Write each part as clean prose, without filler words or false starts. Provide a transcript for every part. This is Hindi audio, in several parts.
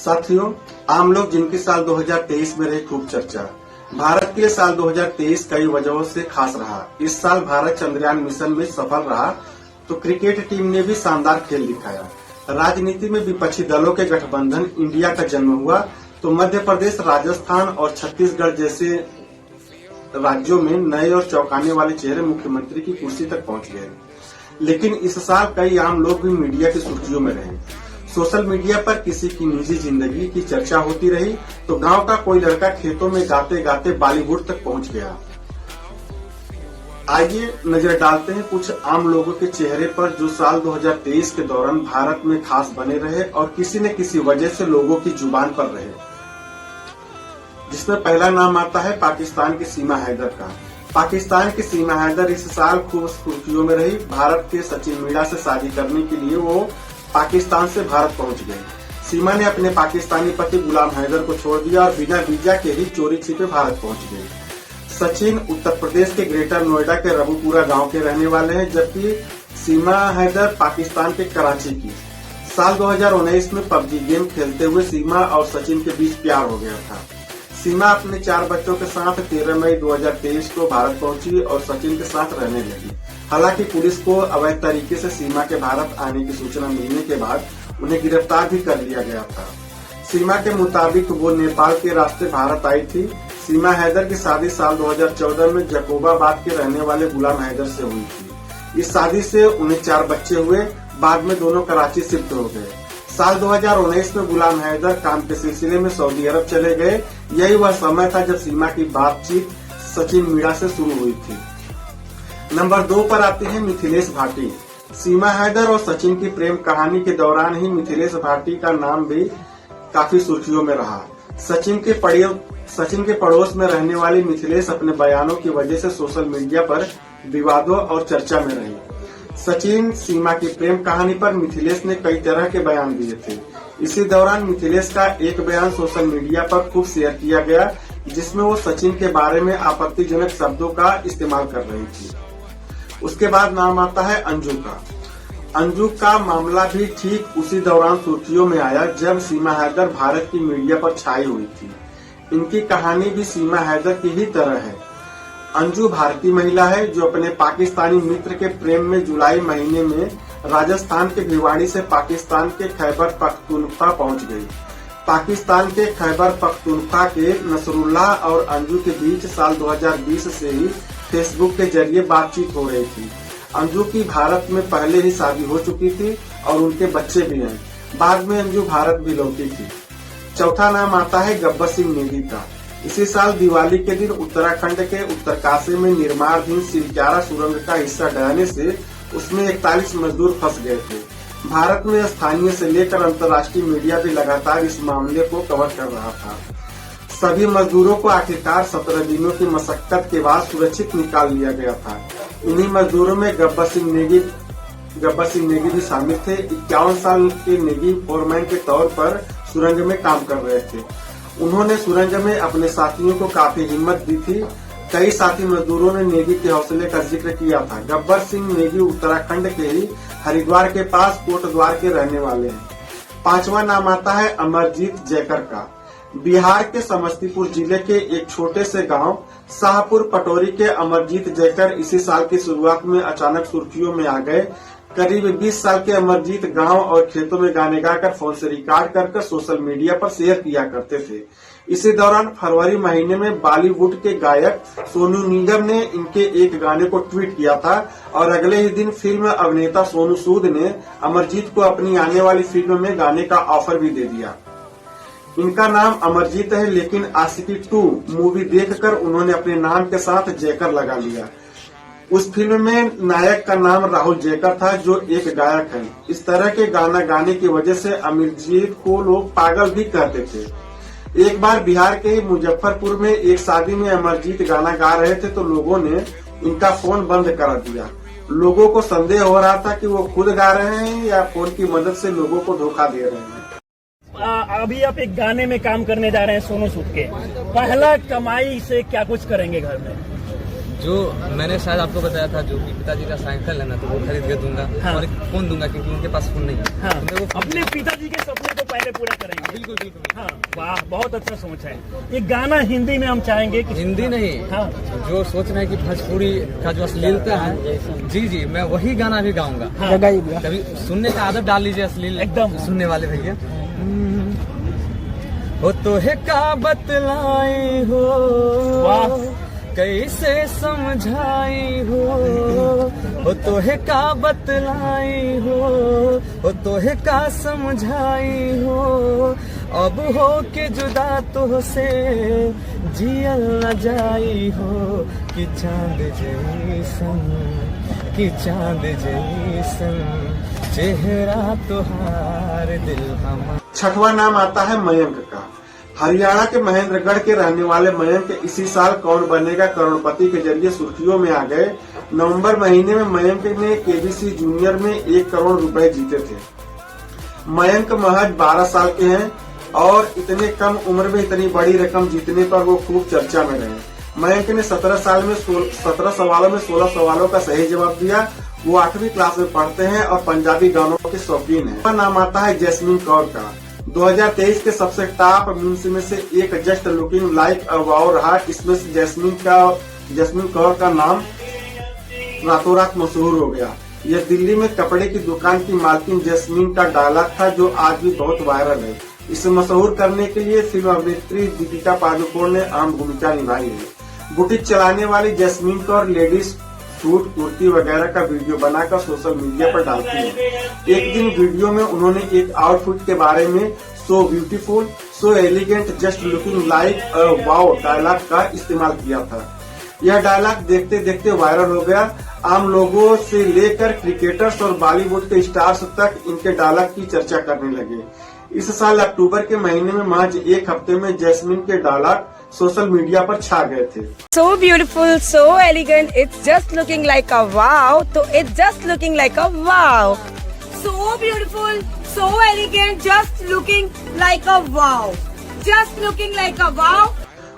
साथियों, आम लोग जिनकी साल 2023 में रही खूब चर्चा। भारत के लिए साल 2023 कई वजहों से खास रहा। इस साल भारत चंद्रयान मिशन में सफल रहा तो क्रिकेट टीम ने भी शानदार खेल दिखाया। राजनीति में विपक्षी दलों के गठबंधन इंडिया का जन्म हुआ तो मध्य प्रदेश, राजस्थान और छत्तीसगढ़ जैसे राज्यों में नए और चौंकाने वाले चेहरे मुख्यमंत्री की कुर्सी तक पहुंच गए। लेकिन इस साल कई आम लोग भी मीडिया की सुर्खियों में रहे। सोशल मीडिया पर किसी की निजी जिंदगी की चर्चा होती रही तो गांव का कोई लड़का खेतों में गाते गाते बॉलीवुड तक पहुंच गया। आइए नजर डालते हैं कुछ आम लोगों के चेहरे पर जो साल 2023 के दौरान भारत में खास बने रहे और किसी न किसी वजह से लोगों की जुबान पर रहे। जिसमें पहला नाम आता है पाकिस्तान की सीमा हैदर का। पाकिस्तान की सीमा हैदर इस साल खूब सुर्खियों में रही। भारत के सचिन मीणा से शादी करने के लिए वो पाकिस्तान से भारत पहुंच गए। सीमा ने अपने पाकिस्तानी पति गुलाम हैदर को छोड़ दिया और बिना वीजा के ही चोरी छिपे भारत पहुंच गए। सचिन उत्तर प्रदेश के ग्रेटर नोएडा के रबुपुरा गांव के रहने वाले हैं, जबकि सीमा हैदर पाकिस्तान के कराची की। साल 2019 में पबजी गेम खेलते हुए सीमा और सचिन के बीच प्यार हो गया था। सीमा अपने 4 बच्चों के साथ 13 मई 2023 को भारत पहुंची और सचिन के साथ रहने लगी। हालांकि पुलिस को अवैध तरीके से सीमा के भारत आने की सूचना मिलने के बाद उन्हें गिरफ्तार भी कर लिया गया था। सीमा के मुताबिक वो नेपाल के रास्ते भारत आई थी। सीमा हैदर की शादी साल 2014 में जकोबाबाद के रहने वाले गुलाम हैदर से हुई थी। इस शादी से उन्हें 4 बच्चे हुए। बाद में दोनों कराची शिफ्ट हो गए। साल 2019 में गुलाम हैदर काम के सिलसिले में सऊदी अरब चले गए। यही वह समय था जब सीमा की बातचीत सचिन मीणा से शुरू हुई थी। नंबर 2 पर आते हैं मिथिलेश भाटी। सीमा हैदर और सचिन की प्रेम कहानी के दौरान ही मिथिलेश भाटी का नाम भी काफी सुर्खियों में रहा। सचिन के पड़ोस में रहने वाली मिथिलेश अपने बयानों की वजह से सोशल मीडिया पर विवादों और चर्चा में रही। सचिन सीमा की प्रेम कहानी पर मिथिलेश ने कई तरह के बयान दिए थे। इसी दौरान मिथिलेश का एक बयान सोशल मीडिया पर खूब शेयर किया गया, जिसमें वो सचिन के बारे में आपत्तिजनक शब्दों का इस्तेमाल कर रही थी। उसके बाद नाम आता है अंजू का। अंजू का मामला भी ठीक उसी दौरान सुर्खियों में आया जब सीमा हैदर भारत की मीडिया पर छाई हुई थी। इनकी कहानी भी सीमा हैदर की ही तरह है। अंजू भारतीय महिला है जो अपने पाकिस्तानी मित्र के प्रेम में जुलाई महीने में राजस्थान के भिवाड़ी से पाकिस्तान के खैबर पख्तूनख्वा पहुंच गई। पाकिस्तान के खैबर पख्तूनख्वा के नसरुल्लाह और अंजू के बीच साल 2020 से ही फेसबुक के जरिए बातचीत हो रही थी। अंजू की भारत में पहले ही शादी हो चुकी थी और उनके बच्चे भी हैं। बाद में अंजू भारत भी लौटी थी। चौथा नाम आता है गब्बर सिंह नेगी का। इसी साल दिवाली के दिन उत्तराखंड के उत्तरकाशी में निर्माणाधीन सिलक्यारा सुरंग का हिस्सा ढहने से उसमें 41 मजदूर फंस गए थे। भारत में स्थानीय से लेकर अंतर्राष्ट्रीय मीडिया भी लगातार इस मामले को कवर कर रहा था। सभी मजदूरों को आखिरकार 17 दिनों की मशक्कत के बाद सुरक्षित निकाल लिया गया था। इन्हीं मजदूरों में गब्बर सिंह नेगी भी शामिल थे। 51 साल के नेगी फोरमैन के तौर पर सुरंग में काम कर रहे थे। उन्होंने सुरंग में अपने साथियों को काफी हिम्मत दी थी। कई साथी मजदूरों ने नेगी के हौसले का जिक्र किया था। गब्बर सिंह नेगी उत्तराखंड के ही हरिद्वार के पास कोटद्वार के रहने वाले हैं। 5वां नाम आता है अमरजीत जयकर का। बिहार के समस्तीपुर जिले के एक छोटे से गांव शाहपुर पटोरी के अमरजीत जयकर इसी साल की शुरुआत में अचानक सुर्खियों में आ गए। करीब 20 साल के अमरजीत गांव और खेतों में गाने गाकर फोन से रिकॉर्ड कर सोशल मीडिया पर शेयर किया करते थे। इसी दौरान फरवरी महीने में बॉलीवुड के गायक सोनू निगम ने इनके एक गाने को ट्वीट किया था और अगले ही दिन फिल्म अभिनेता सोनू सूद ने अमरजीत को अपनी आने वाली फिल्म में गाने का ऑफर भी दे दिया। इनका नाम अमरजीत है, लेकिन आशिकी 2 मूवी देखकर उन्होंने अपने नाम के साथ जयकर लगा लिया। उस फिल्म में नायक का नाम राहुल जयकर था जो एक गायक है। इस तरह के गाना गाने की वजह से अमरजीत को लोग पागल भी कहते थे। एक बार बिहार के ही मुजफ्फरपुर में एक शादी में अमरजीत गाना गा रहे थे तो लोगों ने इनका फोन बंद करा दिया। लोगों को संदेह हो रहा था कि वो खुद गा रहे हैं या फोन की मदद से लोगों को धोखा दे रहे हैं। अभी आप एक गाने में काम करने जा रहे हैं सोनू सूद के। पहला कमाई से क्या कुछ करेंगे घर में? जो मैंने शायद आपको बताया था, जो कि पिताजी का साइकिल है ना, तो वो खरीद के दूंगा। हाँ। और एक फोन दूंगा क्योंकि उनके पास फोन नहीं है। हाँ। तो अपने पिताजी के सपने को पहले पूरा करेंगे। बिल्कुल बिल्कुल। हाँ वाह, बहुत अच्छा सोच है। एक गाना हिंदी में हम चाहेंगे कि हिंदी नहीं, हाँ जो सोच रहे हैं कि भोजपुरी का जो अश्लीलता है, जी जी मैं वही गाना भी गाऊंगा। हाँ। कभी सुनने का आदत डाल लीजिए अश्लील एकदम। सुनने वाले भैया। हो तो है का बतलाई हो, वाह। कैसे समझाई हो तो है का बतलाई हो तो है का समझाई हो, अब हो के जुदा तो से जियल न जाई हो, कि चांद जैसन, कि चांद जैसन चेहरा तुहार दिल हमार। छठवां नाम आता है मयंक का। हरियाणा के महेंद्रगढ़ के रहने वाले मयंक इसी साल कौन बनेगा करोड़पति के जरिए सुर्खियों में आ गए। नवंबर महीने में मयंक ने केबीसी जूनियर में 1 करोड़ रुपए जीते थे। मयंक महज 12 साल के हैं और इतने कम उम्र में इतनी बड़ी रकम जीतने पर वो खूब चर्चा में रहे। मयंक ने 17 सवालों में 16 सवालों का सही जवाब दिया। वो 8वीं क्लास में पढ़ते हैं और पंजाबी गानों के शौकीन हैं। नाम आता है जैस्मीन कौर का। 2023 के सबसे टॉप मीम्स में से एक just looking like a wow रहा। इसमें से जैस्मीन कौर का नाम रातों रात मशहूर हो गया। यह दिल्ली में कपड़े की दुकान की मालकिन जैस्मीन का डायलॉग था जो आज भी बहुत वायरल है। इसे मशहूर करने के लिए फिल्म अभिनेत्री दीपिका पादुकोण ने अहम भूमिका निभाई है। बुटीक चलाने वाली jasmine Kaur ladies suit, kurti वगैरह का वीडियो बनाकर सोशल मीडिया पर डालती है। एक दिन वीडियो में उन्होंने एक आउटफिट के बारे में so beautiful, so elegant, just looking like a wow dialogue का इस्तेमाल किया था। यह डायलॉग देखते देखते वायरल हो गया। आम लोगों से लेकर क्रिकेटर्स और बॉलीवुड के स्टार्स तक इनके डायलॉग की चर्चा करने लगे। इस साल अक्टूबर के महीने में महज 1 हफ्ते में जैस्मीन के डायलॉग सोशल मीडिया पर छा गए थे। So beautiful, so elegant, it's just looking like a wow. So it's just looking like a wow. So beautiful, so elegant, just looking like a wow. Just looking like a wow.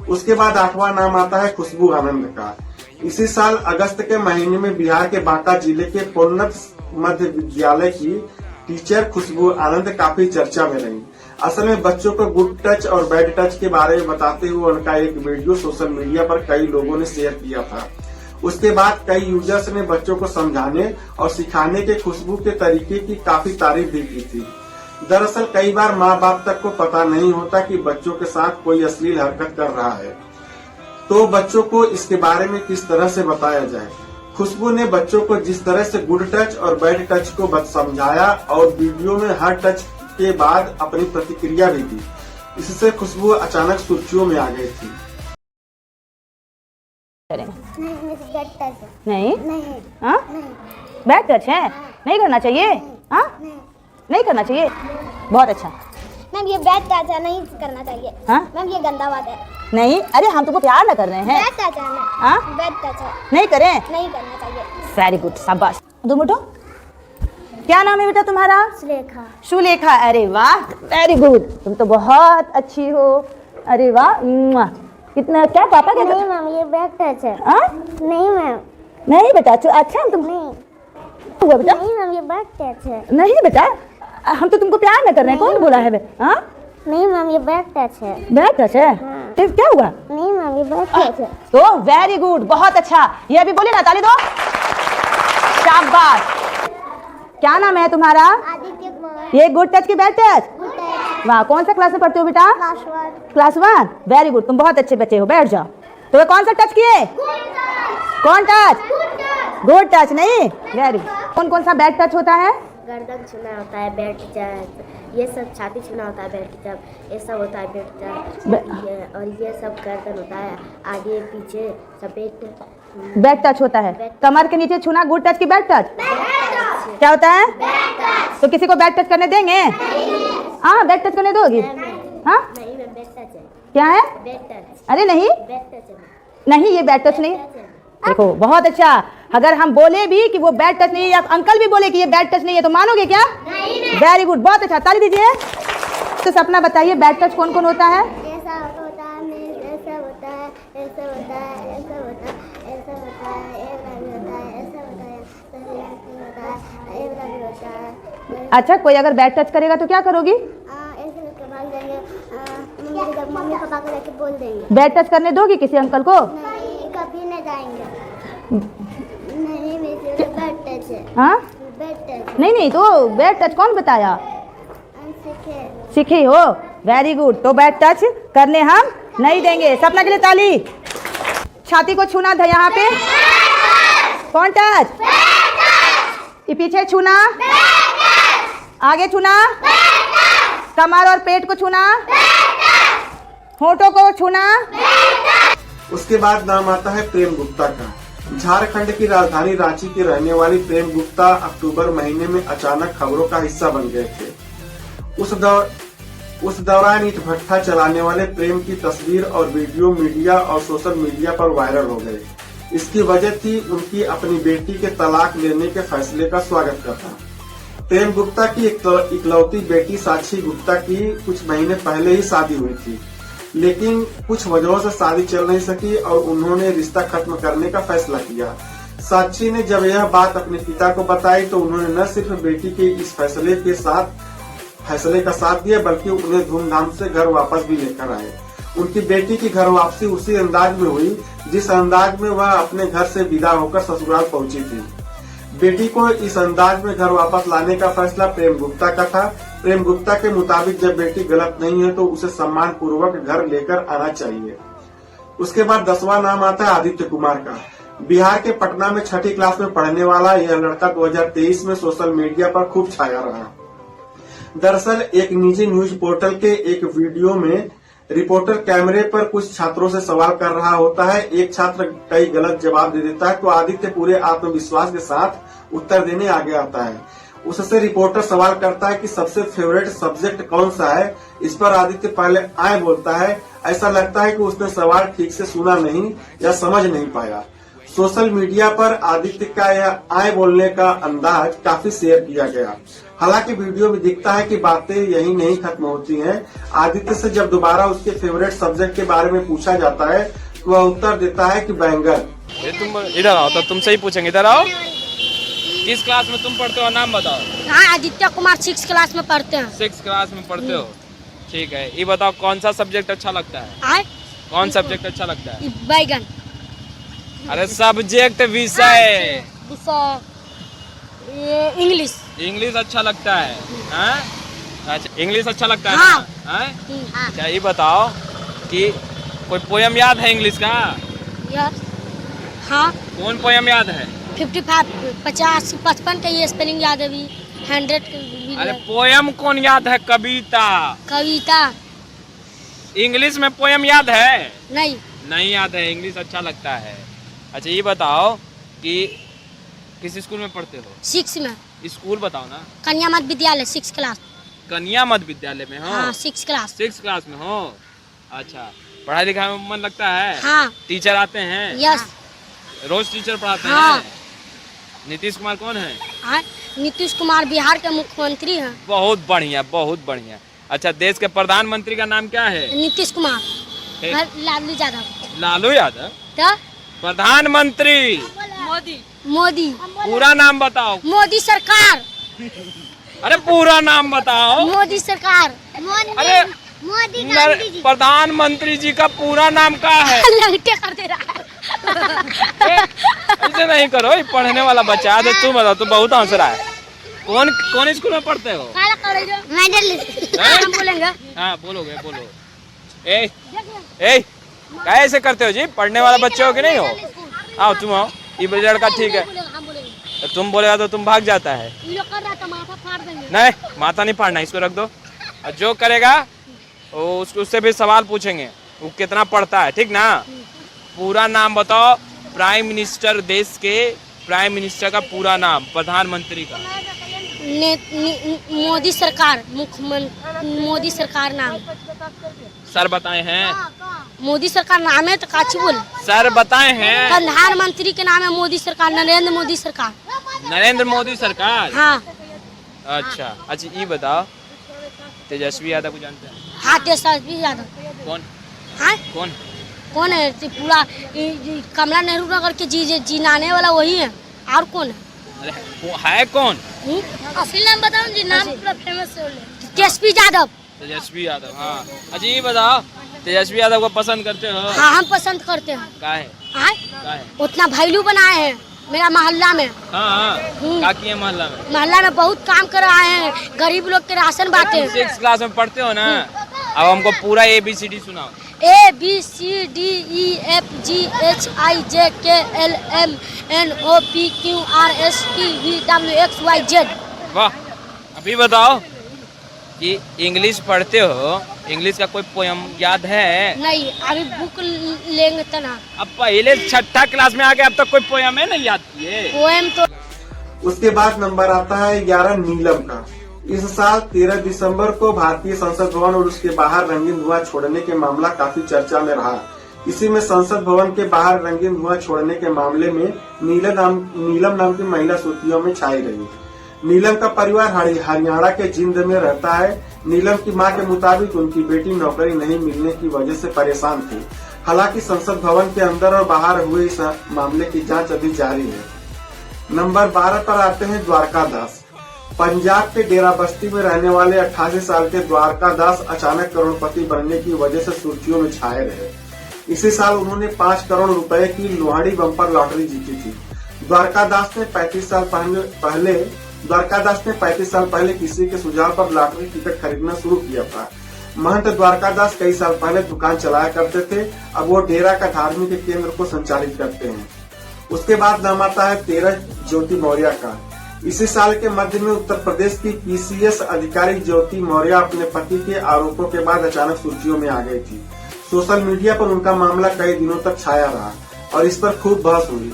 उसके बाद 8वां नाम आता है खुशबू आनंद का। इसी साल अगस्त के महीने में बिहार के बांका जिले के प्रोन्नत मध्य विद्यालय की टीचर खुशबू आनंद काफी चर्चा में रही। असल में बच्चों को गुड टच और बैड टच के बारे में बताते हुए उनका एक वीडियो सोशल मीडिया पर कई लोगों ने शेयर किया था। उसके बाद कई यूजर्स ने बच्चों को समझाने और सिखाने के खुशबू के तरीके की काफी तारीफ भी की थी। दरअसल कई बार माँ बाप तक को पता नहीं होता कि बच्चों के साथ कोई अश्लील हरकत कर रहा है, तो बच्चों को इसके बारे में किस तरह से बताया जाए। खुशबू ने बच्चों को जिस तरह से गुड टच और बैड टच को समझाया और वीडियो में हर टच के बाद अपनी प्रतिक्रिया भी दी। इससे खुशबू अचानक सुर्खियों में आ गई थी। नहीं हाँ बैड टच है, नहीं करना चाहिए। हाँ नहीं करना चाहिए, बहुत अच्छा। मैम ये बैड टच है, नहीं करना चाहिए। हाँ मैम ये गंदा बात है। नहीं, अरे हम तुमको प्यार ना कर रहे हैं। बैड टच है मैम। हाँ बैड टच है, नहीं करें, नहीं करना चाहिए। वेरी गुड, शाबाश। तुम उठो, क्या नाम है बेटा तुम्हारा? सुलेखा। सुलेखा, अरे वाह वेरी गुड, तुम तो बहुत अच्छी हो। अरे वाह, कितना क्या पापा क्या? नहीं मैम ये बैड टच है। हाँ नहीं मैम। नहीं बेटा, अच्छा तुम नहीं हुआ बेटा? नहीं मैम ये बैड टच है। नहीं बेटा, हम तो तुमको प्यार न कर रहे हैं। कौन बोला है? हाँ नहीं मैम ये बैड टच है। बैड टच है? फिर क्या हुआ? नहीं मैम ये बैड टच है। तो वेरी गुड, बहुत अच्छा। ये अभी बोले ना, ताली दो, शाबाश। क्या नाम है तुम्हारा? आदित्य कुमार। ये गुड टच की बैड टच? Good touch. वाह, कौन सा क्लास में पढ़ते हो बेटा? क्लास 1। क्लास 1, वेरी गुड, तुम बहुत अच्छे बच्चे हो। बैठ जाओ। तो कौन सा टच किए? कौन टच? Good touch. नहीं, वेरी गुड। कौन कौन सा बैड टच होता है? गर्दन छूना होता है बैड टच, ये सब छाती छूना होता है बैड टच, ये सब होता है बैड टच, और ये सब गर्दन होता है आगे पीछे सब बैड टच होता है। कमर के नीचे छूना गुड टच की बैड टच? क्या होता है? तो किसी को बैड टच करने देंगे? हाँ, बैड टच करने दोगी? हाँ, नहीं मैम बैड टच है। क्या है? Bad touch. अरे नहीं बैड टच है। नहीं, ये बैड टच नहीं। देखो बहुत अच्छा, अगर हम बोले भी कि वो बैड टच नहीं है या अंकल भी बोले कि ये बैड टच नहीं है तो मानोगे क्या? वेरी गुड, बहुत अच्छा, ताली दीजिए। तो सपना बताइए, बैड टच कौन कौन होता है? ऐसा होता है, ऐसा होता है, ऐसा होता है, ऐसा होता है, ऐसा होता है, ऐसा होता है, ऐसा होता है, ऐसा होता है, ऐसा होता है, ऐसा होता है, अच्छा, कोई अगर बैड टच करेगा तो क्या करोगी? ऐसे करके भाग जाएंगे, मम्मी पापा को लेके बोल देंगे। बैड टच करने दोगी किसी अंकल को? नहीं, कभी नहीं जाएंगे। नहीं, मेरे बैड टच है। हाँ, बैड टच नहीं नहीं, तो बैड टच कौन बताया? सीखे। सीखी हो, वेरी गुड। तो बैड टच करने हम नहीं देंगे। सपना के लिए ताली। छाती को छूना था यहाँ पे, कौन टच? ये पीछे छूना, आगे छूना, कमर और पेट को छूना, होठों को छूना। उसके बाद नाम आता है प्रेम गुप्ता का। झारखंड की राजधानी रांची के रहने वाली प्रेम गुप्ता अक्टूबर महीने में अचानक खबरों का हिस्सा बन गए थे। उस दौरान ईंट भट्ठा चलाने वाले प्रेम की तस्वीर और वीडियो मीडिया और सोशल मीडिया पर वायरल हो गए। इसकी वजह थी उनकी अपनी बेटी के तलाक लेने के फैसले का स्वागत करना। प्रेम गुप्ता की इकलौती बेटी साक्षी गुप्ता की कुछ महीने पहले ही शादी हुई थी, लेकिन कुछ वजहों से शादी चल नहीं सकी और उन्होंने रिश्ता खत्म करने का फैसला किया। साक्षी ने जब यह बात अपने पिता को बताई तो उन्होंने न सिर्फ बेटी के इस फैसले का साथ दिया, बल्कि उन्हें धूमधाम से घर वापस भी लेकर आए। उनकी बेटी की घर वापसी उसी अंदाज में हुई जिस अंदाज में वह अपने घर से विदा होकर ससुराल पहुंची थी। बेटी को इस अंदाज में घर वापस लाने का फैसला प्रेम गुप्ता का था। प्रेम गुप्ता के मुताबिक जब बेटी गलत नहीं है तो उसे सम्मान पूर्वक घर लेकर आना चाहिए। उसके बाद 10वां नाम आता है आदित्य कुमार का। बिहार के पटना में 6ठी क्लास में पढ़ने वाला यह लड़का 2023 में सोशल मीडिया पर खूब छाया रहा। दरअसल एक निजी न्यूज पोर्टल के एक वीडियो में रिपोर्टर कैमरे पर कुछ छात्रों से सवाल कर रहा होता है। एक छात्र कई गलत जवाब दे देता है तो आदित्य पूरे आत्मविश्वास के साथ उत्तर देने आगे आता है। उससे रिपोर्टर सवाल करता है कि सबसे फेवरेट सब्जेक्ट कौन सा है। इस पर आदित्य पहले आए बोलता है। ऐसा लगता है कि उसने सवाल ठीक से सुना नहीं या समझ नहीं पाया। सोशल मीडिया पर आदित्य का यह आए बोलने का अंदाज काफी शेयर किया गया। हालांकि वीडियो में दिखता है कि बातें यही नहीं खत्म होती हैं। आदित्य से जब दोबारा उसके फेवरेट सब्जेक्ट के बारे में पूछा जाता है तो वह उत्तर देता है कि बैंगन। तुम इधर आओ, तब तुमसे ही पूछेंगे। इधर आओ, किस क्लास में तुम पढ़ते हो, नाम बताओ। हाँ, आदित्य कुमार 6 क्लास में पढ़ते हैं। 6 क्लास में पढ़ते हो, ठीक है। ये बताओ कौन सा सब्जेक्ट अच्छा लगता है? आए? कौन सब्जेक्ट अच्छा लगता है? बैगन। अरे सब्जेक्ट, विषय। इंग्लिश। इंग्लिश अच्छा लगता है, हाँ? अच्छा, इंग्लिश अच्छा लगता है हाँ। ना? हाँ? अच्छा, ये बताओ कि कोई पोयम याद है इंग्लिश का? यस। हाँ। कौन पोयम याद है? 55, 50, 55 का ये स्पेलिंग याद है अभी। 100 भी। अरे पोयम कौन याद है? कविता। कविता। इंग्लिश में पोयम याद है? नहीं याद है। इंग्लिश अच्छा लगता है। अच्छा, ये बताओ कि किस स्कूल में पढ़ते हो? 6 में। स्कूल बताओ ना। कन्या मध्य विद्यालय 6 क्लास। कन्या मध्य विद्यालय में हो? हाँ, 6 क्लास। 6 क्लास में हो। अच्छा, पढ़ाई लिखाई में मन लगता है? हाँ। टीचर आते हैं? यस। रोज टीचर पढ़ाते हाँ। हैं? नीतीश कुमार कौन है? हाँ, नीतीश कुमार बिहार के मुख्यमंत्री हैं। बहुत बढ़िया, बहुत बढ़िया। अच्छा, देश के प्रधानमंत्री का नाम क्या है? नीतीश कुमार। है? लालू यादव। लालू यादव? क्या? प्रधानमंत्री मोदी। पूरा नाम बताओ। मोदी सरकार। अरे पूरा नाम बताओ। मोदी सरकार। अरे प्रधानमंत्री जी का पूरा नाम क्या है? लंगटे कर दे रहा है। ऐसे नहीं करो, ये पढ़ने वाला बच्चा है। तू बता, तू बहुत हंस रहा है। कौन स्कूल में पढ़ते हो? हम बोलेंगे। हाँ, बोलोगे, बोलो। ए कैसे करते हो जी? पढ़ने वाला बच्चे हो कि नहीं हो? आओ, तुम आओ। ये लड़का ठीक है, तुम बोलेगा तो तुम भाग जाता है। नहीं, माथा नहीं फाड़ना, इसको रख दो। और जो करेगा उससे भी सवाल पूछेंगे, वो कितना पढ़ता है, ठीक ना? पूरा नाम बताओ। प्राइम मिनिस्टर, देश के प्राइम मिनिस्टर का पूरा नाम, प्रधानमंत्री का। मोदी सरकार। मुख्यमंत्री मोदी सरकार नाम। सर बताए हैं? मोदी सरकार नाम है तो काची बोल। सर बताए हैं? प्रधानमंत्री के नाम है मोदी सरकार, नरेंद्र मोदी सरकार। नरेंद्र मोदी सरकार। हाँ। अच्छा, ये बताओ, तेजस्वी यादव को जानते हैं? हाँ, तेजस्वी यादव। कौन? हाँ? कौन है? पूरा कमला नेहरू नगर के जीनाने वाला वही है। और कौन है? अरे वो है कौन? असली नाम बताओ जी, नाम पूरा फेमस है। तेजस्वी यादव। तेजस्वी यादव, हाँ। अच्छा ये बताओ, तेजस्वी यादव को पसंद करते हो? हाँ हम पसंद करते हैं। काहे? काहे? उतना वैल्यू बनाए हैं मेरा मोहल्ला में। हाँ क्या किए मोहल्ला में? मोहल्ला में बहुत काम कर रहे हैं, गरीब लोग के राशन बांटे हैं। 6 क्लास में पढ़ते हो ना? अब हमको पूरा ABCD सुनाओ। ABCDEFGHIJKLMNOPQRSTUVWXYZ। वाह। अभी बताओ कि इंग्लिश पढ़ते हो, इंग्लिश का कोई पोयम याद है? नहीं, अभी बुक लेंगे तना। अब पहले 6ठी क्लास में आ गए, अब तक कोई पोयम है नहीं याद किए? पोएम तो उसके बाद नंबर आता है 11 नीलम का। इस साल 13 दिसंबर को भारतीय संसद भवन और उसके बाहर रंगीन धुआं छोड़ने के मामला काफी चर्चा में रहा। इसी में संसद भवन के बाहर रंगीन धुआं छोड़ने के मामले में नीलम नाम की महिला सुर्खियों में छाई रही। नीलम का परिवार हरियाणा के जिंद में रहता है। नीलम की मां के मुताबिक उनकी बेटी नौकरी नहीं मिलने की वजह से परेशान थी। हालांकि संसद भवन के अंदर और बाहर हुए इस मामले की जांच अभी जारी है। नंबर 12 पर आते हैं द्वारका दास। पंजाब के डेरा बस्ती में रहने वाले 88 साल के द्वारका दास अचानक करोड़पति बनने की वजह से सुर्खियों में छाए रहे। इसी साल उन्होंने 5 करोड़ रुपए की लोहड़ी बम्पर लॉटरी जीती थी। द्वारका दास ने 35 साल पहले किसी के सुझाव पर लॉटरी टिकट खरीदना शुरू किया था। महंत द्वारका दास कई साल पहले दुकान चलाया करते थे। अब वो डेरा का धार्मिक केंद्र को संचालित करते हैं। उसके बाद नाम आता है 13 ज्योति मौर्य का। इसी साल के मध्य में उत्तर प्रदेश की PCS अधिकारी ज्योति मौर्य अपने पति के आरोपों के बाद अचानक सुर्खियों में आ गई थी। सोशल मीडिया पर उनका मामला कई दिनों तक छाया रहा और इस पर खूब बहस हुई।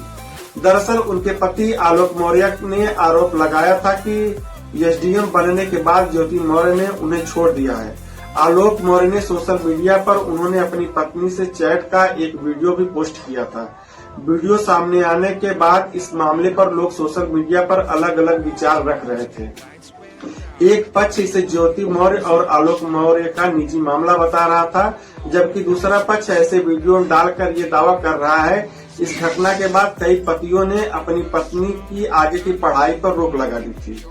दरअसल उनके पति आलोक मौर्य ने आरोप लगाया था कि SDM बनने के बाद ज्योति मौर्य ने उन्हें छोड़ दिया है। आलोक मौर्य ने सोशल मीडिया पर उन्होंने अपनी पत्नी से चैट का एक वीडियो भी पोस्ट किया था। वीडियो सामने आने के बाद इस मामले पर लोग सोशल मीडिया पर अलग अलग विचार रख रहे थे। एक पक्ष इसे ज्योति मौर्य और आलोक मौर्य का निजी मामला बता रहा था, जबकि दूसरा पक्ष ऐसे वीडियो डालकर ये दावा कर रहा है इस घटना के बाद कई पतियों ने अपनी पत्नी की आगे की पढ़ाई पर रोक लगा दी थी।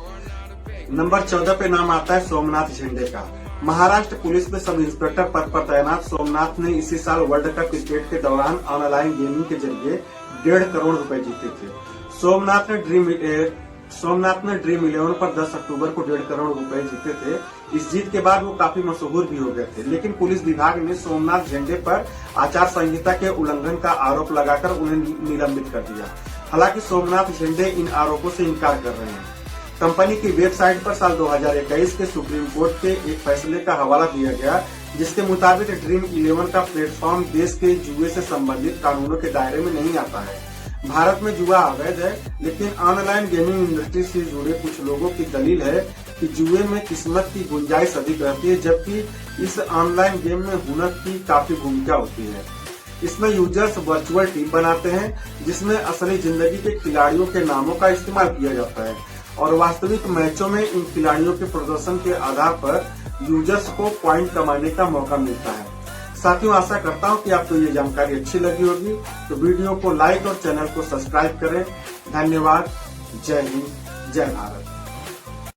नंबर 14 पे नाम आता है सोमनाथ झंडे का। महाराष्ट्र पुलिस में सब इंस्पेक्टर पद पर तैनात सोमनाथ ने इसी साल वर्ल्ड कप क्रिकेट के दौरान ऑनलाइन गेमिंग के जरिए 1.5 करोड़ रुपए जीते थे। सोमनाथ ने ड्रीम 11 पर 10 अक्टूबर को 1.5 करोड़ रुपए जीते थे। इस जीत के बाद वो काफी मशहूर भी हो गए थे, लेकिन पुलिस विभाग ने सोमनाथ झंडे पर आचार संहिता के उल्लंघन का आरोप लगाकर उन्हें निलंबित कर दिया। हालांकि सोमनाथ झंडे इन आरोपों से इनकार कर रहे हैं। कंपनी की वेबसाइट पर साल 2021 के सुप्रीम कोर्ट के एक फैसले का हवाला दिया गया, जिसके मुताबिक ड्रीम 11 का प्लेटफॉर्म देश के जुए से संबंधित कानूनों के दायरे में नहीं आता है। भारत में जुआ अवैध है, लेकिन ऑनलाइन गेमिंग इंडस्ट्री से जुड़े कुछ लोगों की दलील है कि जुए में किस्मत की गुंजाइश अधिक रहती है, जबकि इस ऑनलाइन गेम में हुनर की काफी भूमिका होती है। इसमें यूजर्स वर्चुअल टीम बनाते हैं, जिसमें असली जिंदगी के खिलाड़ियों के नामों का इस्तेमाल किया जाता है और वास्तविक मैचों में इन खिलाड़ियों के प्रदर्शन के आधार पर यूजर्स को पॉइंट कमाने का मौका मिलता है। साथियों, आशा करता हूं कि आपको ये जानकारी अच्छी लगी होगी, तो वीडियो को लाइक और चैनल को सब्सक्राइब करें। धन्यवाद। जय हिंद, जय भारत।